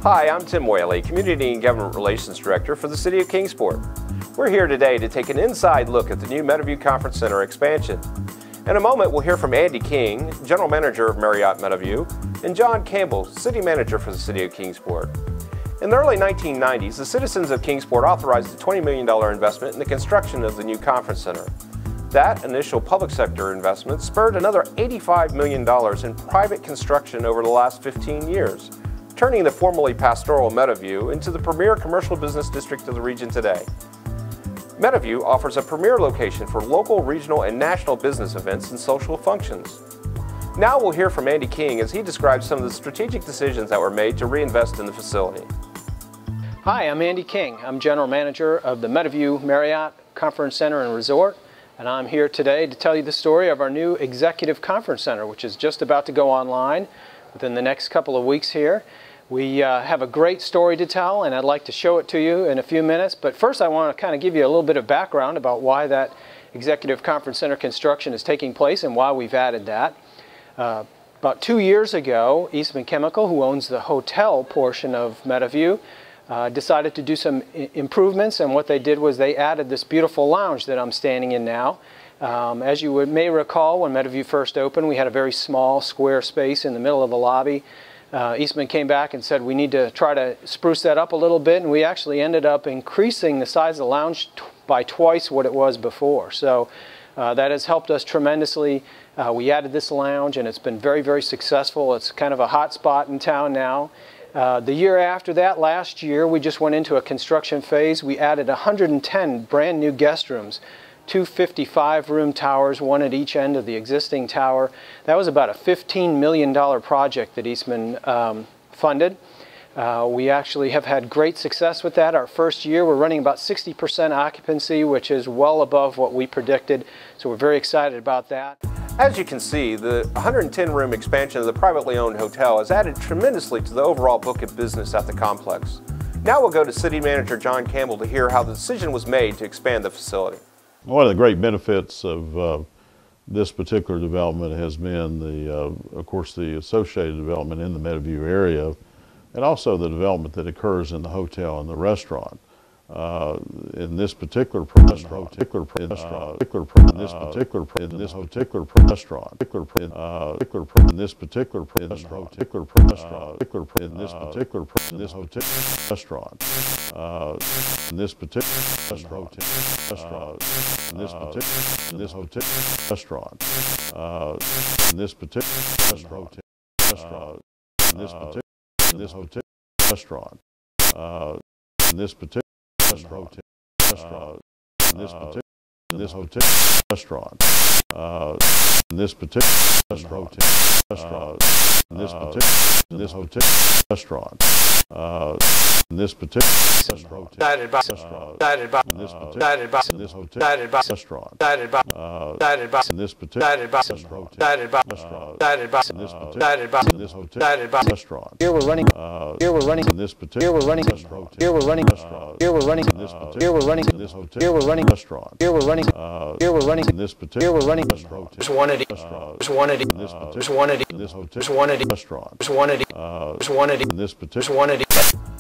Hi, I'm Tim Whaley, Community and Government Relations Director for the City of Kingsport. We're here today to take an inside look at the new Meadoview Conference Center expansion. In a moment, we'll hear from Andy King, General Manager of Marriott Meadoview, and John Campbell, City Manager for the City of Kingsport. In the early 1990s, the citizens of Kingsport authorized a $20 million investment in the construction of the new conference center. That initial public sector investment spurred another $85 million in private construction over the last 15 years, turning the formerly pastoral Meadoview into the premier commercial business district of the region today. Meadoview offers a premier location for local, regional, and national business events and social functions. Now we'll hear from Andy King as he describes some of the strategic decisions that were made to reinvest in the facility. Hi, I'm Andy King. I'm General Manager of the Meadoview Marriott Conference Center and Resort, and I'm here today to tell you the story of our new Executive Conference Center, which is just about to go online within the next couple of weeks here. We have a great story to tell, and I'd like to show it to you in a few minutes. But first I want to kind of give you a little bit of background about why that Executive Conference Center construction is taking place and why we've added that. About 2 years ago, Eastman Chemical, who owns the hotel portion of Meadoview, decided to do some improvements, and what they did was they added this beautiful lounge that I'm standing in now. As you may recall, when Meadoview first opened, we had a very small square space in the middle of the lobby. Eastman came back and said we need to try to spruce that up a little bit, and we actually ended up increasing the size of the lounge by twice what it was before. So that has helped us tremendously. We added this lounge, and it's been very, very successful. It's kind of a hot spot in town now. The year after that, last year, we just went into a construction phase. We added 110 brand new guest rooms, 2 55-room towers, one at each end of the existing tower. That was about a $15 million project that Eastman funded. We actually have had great success with that. Our first year, we're running about 60% occupancy, which is well above what we predicted, so we're very excited about that. As you can see, the 110-room expansion of the privately owned hotel has added tremendously to the overall book of business at the complex. Now we'll go to City Manager John Campbell to hear how the decision was made to expand the facility. One of the great benefits of this particular development has been, of course, the associated development in the Meadoview area, and also the development that occurs in the hotel and the restaurant. In this particular restaurant, in this particular restaurant, in this particular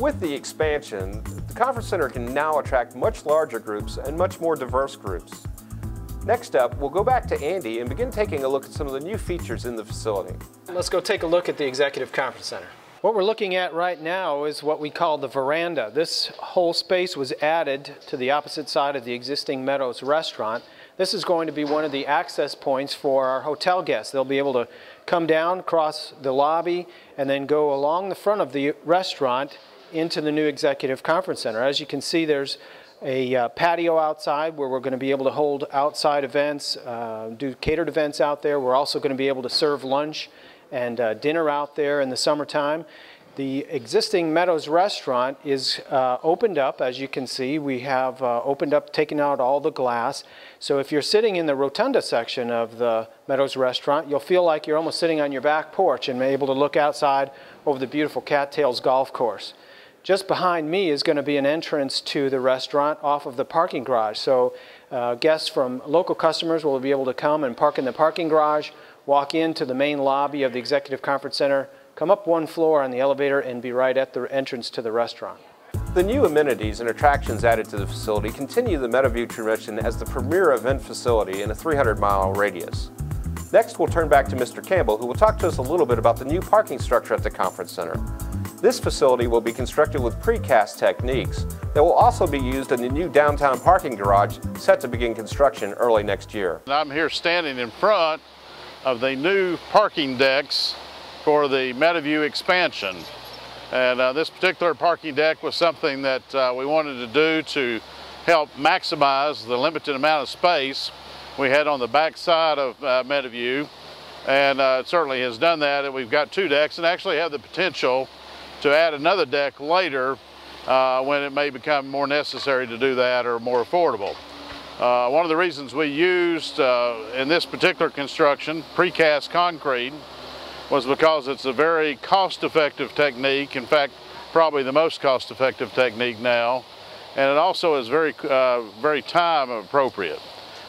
With the expansion, the conference center can now attract much larger groups and much more diverse groups. Next up, we'll go back to Andy and begin taking a look at some of the new features in the facility. Let's go take a look at the Executive Conference Center. What we're looking at right now is what we call the veranda. This whole space was added to the opposite side of the existing Meadows restaurant. This is going to be one of the access points for our hotel guests. They'll be able to come down, cross the lobby, and then go along the front of the restaurant into the new Executive Conference Center. As you can see, there's a patio outside where we're going to be able to hold outside events, do catered events out there. We're also going to be able to serve lunch and dinner out there in the summertime. The existing Meadows restaurant is opened up. As you can see, we have opened up, taken out all the glass. So if you're sitting in the rotunda section of the Meadows restaurant, you'll feel like you're almost sitting on your back porch and be able to look outside over the beautiful Cattails golf course. Just behind me is going to be an entrance to the restaurant off of the parking garage. So guests from local customers will be able to come and park in the parking garage, walk into the main lobby of the Executive Conference Center, come up one floor on the elevator and be right at the entrance to the restaurant. The new amenities and attractions added to the facility continue the Meadoview tradition as the premier event facility in a 300-mile radius. Next, we'll turn back to Mr. Campbell, who will talk to us a little bit about the new parking structure at the Conference Center. This facility will be constructed with precast techniques that will also be used in the new downtown parking garage set to begin construction early next year. I'm here standing in front of the new parking decks for the Meadoview expansion. And this particular parking deck was something that we wanted to do to help maximize the limited amount of space we had on the back side of Meadoview. And it certainly has done that. And we've got two decks and actually have the potential to add another deck later when it may become more necessary to do that or more affordable. One of the reasons we used in this particular construction precast concrete was because it's a very cost-effective technique. In fact, probably the most cost-effective technique now, and it also is very time appropriate.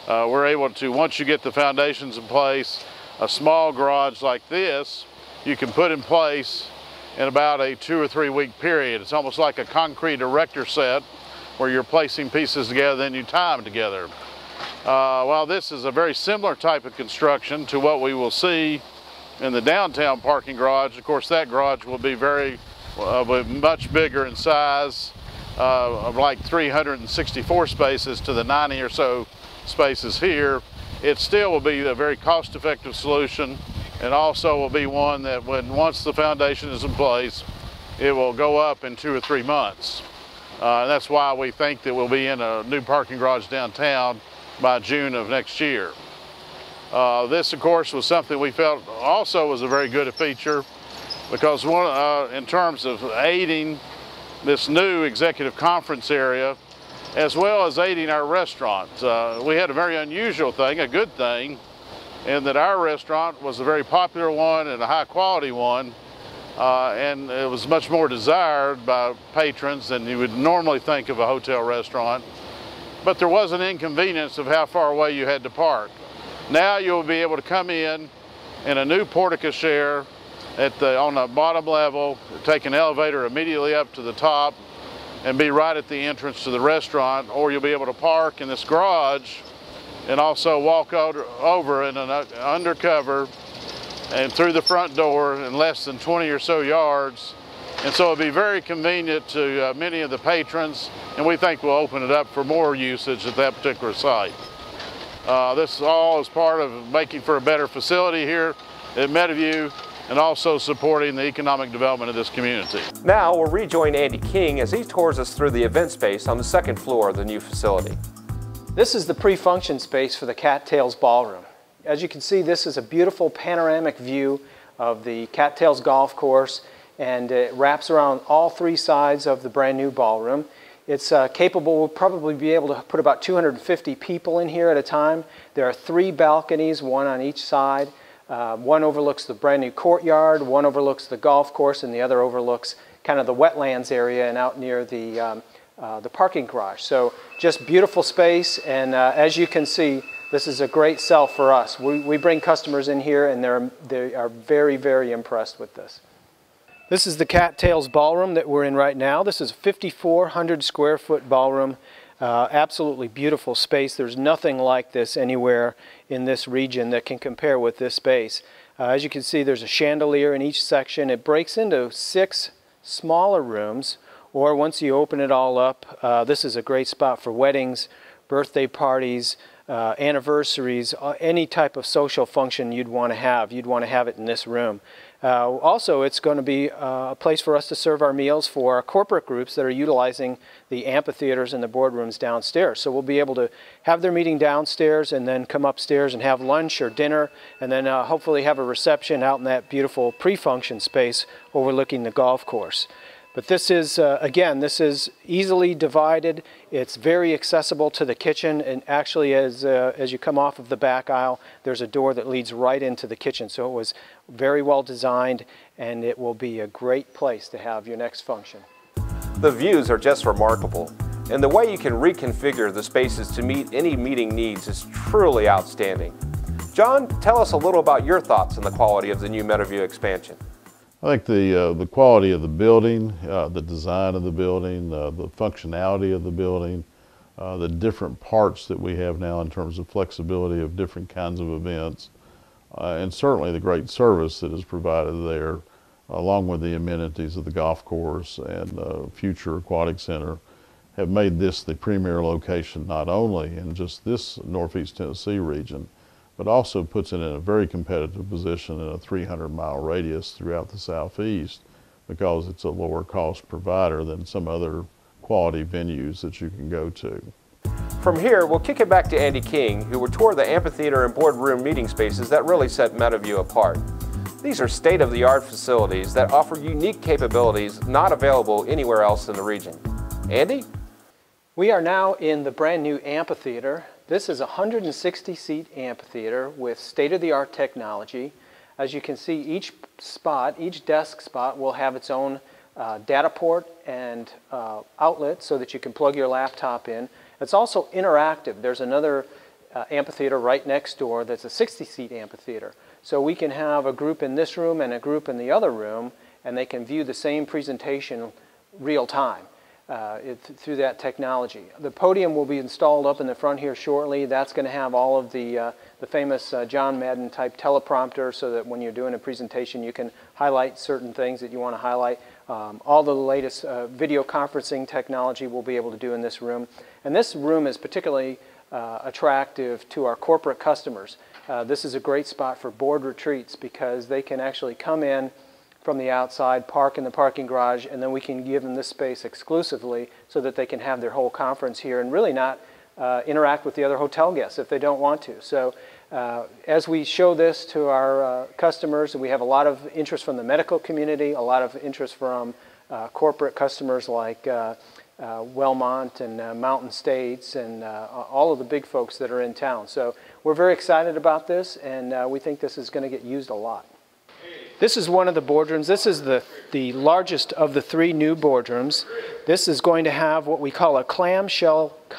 We're able to, once you get the foundations in place, a small garage like this you can put in place in about a 2 or 3 week period. It's almost like a concrete erector set where you're placing pieces together, then you tie them together. While this is a very similar type of construction to what we will see in the downtown parking garage, of course that garage will be much bigger in size, of like 364 spaces to the 90 or so spaces here. It still will be a very cost-effective solution, and also will be one that once the foundation is in place, it will go up in 2 or 3 months. And that's why we think that we'll be in a new parking garage downtown by June of next year. This, of course, was something we felt also was a very good feature because in terms of aiding this new executive conference area, as well as aiding our restaurant. We had a very unusual thing, a good thing, in that our restaurant was a very popular one and a high quality one, and it was much more desired by patrons than you would normally think of a hotel restaurant. But there was an inconvenience of how far away you had to park. Now you'll be able to come in a new porte-cochere on the bottom level, take an elevator immediately up to the top, and be right at the entrance to the restaurant, or you'll be able to park in this garage and also walk over in an undercover and through the front door in less than 20 or so yards. And so it'll be very convenient to many of the patrons, and we think we'll open it up for more usage at that particular site. This all is part of making for a better facility here at Meadoview and also supporting the economic development of this community. Now we'll rejoin Andy King as he tours us through the event space on the second floor of the new facility. This is the pre-function space for the Cattails Ballroom. As you can see, this is a beautiful panoramic view of the Cattails golf course, and it wraps around all 3 sides of the brand new ballroom. It's capable, we'll probably be able to put about 250 people in here at a time. There are 3 balconies, one on each side. One overlooks the brand new courtyard, one overlooks the golf course, and the other overlooks kind of the wetlands area and out near the parking garage. So just beautiful space, and as you can see, this is a great sell for us. We bring customers in here and they are very, very impressed with this. This is the Cattails Ballroom that we're in right now. This is a 5,400 square foot ballroom. Absolutely beautiful space. There's nothing like this anywhere in this region that can compare with this space. As you can see, there's a chandelier in each section. It breaks into 6 smaller rooms, or once you open it all up, this is a great spot for weddings, birthday parties, anniversaries, any type of social function you'd want to have it in this room. Also, it's going to be a place for us to serve our meals for our corporate groups that are utilizing the amphitheaters and the boardrooms downstairs. So we'll be able to have their meeting downstairs and then come upstairs and have lunch or dinner, and then hopefully have a reception out in that beautiful pre-function space overlooking the golf course. But this is, again, this is easily divided. It's very accessible to the kitchen, and actually as you come off of the back aisle, there's a door that leads right into the kitchen. So it was very well designed, and it will be a great place to have your next function. The views are just remarkable, and the way you can reconfigure the spaces to meet any meeting needs is truly outstanding. John, tell us a little about your thoughts on the quality of the new Meadoview expansion. I think the quality of the building, the design of the building, the functionality of the building, the different parts that we have now in terms of flexibility of different kinds of events, and certainly the great service that is provided there, along with the amenities of the golf course and the future aquatic center, have made this the premier location not only in just this Northeast Tennessee region, but also puts it in a very competitive position in a 300-mile radius throughout the Southeast, because it's a lower cost provider than some other quality venues that you can go to. From here, we'll kick it back to Andy King, who will tour the amphitheater and boardroom meeting spaces that really set Meadowview apart. These are state-of-the-art facilities that offer unique capabilities not available anywhere else in the region. Andy? We are now in the brand new amphitheater. This is a 160-seat amphitheater with state-of-the-art technology. As you can see, each desk spot will have its own data port and outlet so that you can plug your laptop in. It's also interactive. There's another amphitheater right next door that's a 60-seat amphitheater. So we can have a group in this room and a group in the other room, and they can view the same presentation real time. Through that technology. The podium will be installed up in the front here shortly. That's going to have all of the famous John Madden type teleprompter, so that when you're doing a presentation you can highlight certain things that you want to highlight. All the latest video conferencing technology we'll be able to do in this room. And this room is particularly attractive to our corporate customers. This is a great spot for board retreats, because they can actually come in from the outside, park in the parking garage, and then we can give them this space exclusively so that they can have their whole conference here and really not interact with the other hotel guests if they don't want to. So as we show this to our customers, we have a lot of interest from the medical community, a lot of interest from corporate customers like Wellmont and Mountain States and all of the big folks that are in town. So we're very excited about this, and we think this is going to get used a lot. This is one of the boardrooms. This is the largest of the 3 new boardrooms. This is going to have what we call a clam-shaped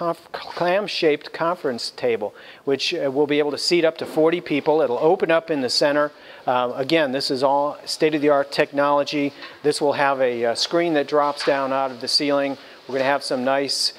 conference table, which will be able to seat up to 40 people. It'll open up in the center. Again, this is all state-of-the-art technology. This will have a screen that drops down out of the ceiling. We're going to have some nice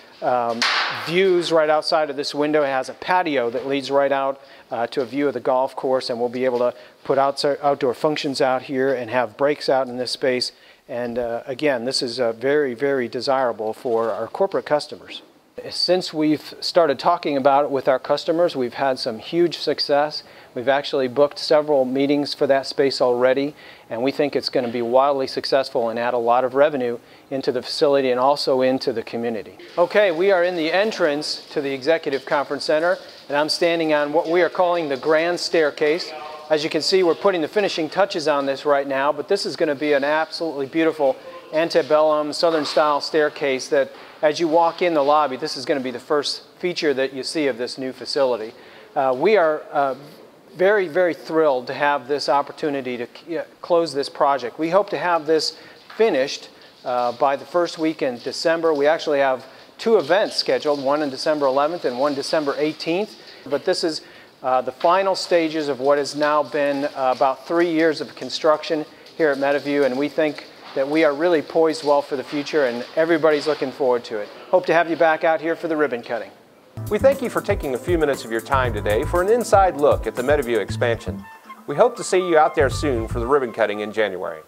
views right outside of this window. It has a patio that leads right out to a view of the golf course, and we'll be able to put outdoor functions out here and have breaks out in this space. And again, this is very, very desirable for our corporate customers. Since we've started talking about it with our customers, we've had some huge success. We've actually booked several meetings for that space already, and we think it's going to be wildly successful and add a lot of revenue into the facility and also into the community. Okay, we are in the entrance to the Executive Conference Center, and I'm standing on what we are calling the Grand Staircase. As you can see, we're putting the finishing touches on this right now, but this is going to be an absolutely beautiful antebellum Southern style staircase that as you walk in the lobby, this is going to be the first feature that you see of this new facility. We are very, very thrilled to have this opportunity to close this project. We hope to have this finished by the first week in December. We actually have 2 events scheduled, one on December 11th and one December 18th. But this is the final stages of what has now been about 3 years of construction here at Meadowview, and we think that we are really poised well for the future, and everybody's looking forward to it. Hope to have you back out here for the ribbon cutting. We thank you for taking a few minutes of your time today for an inside look at the Meadowview expansion. We hope to see you out there soon for the ribbon cutting in January.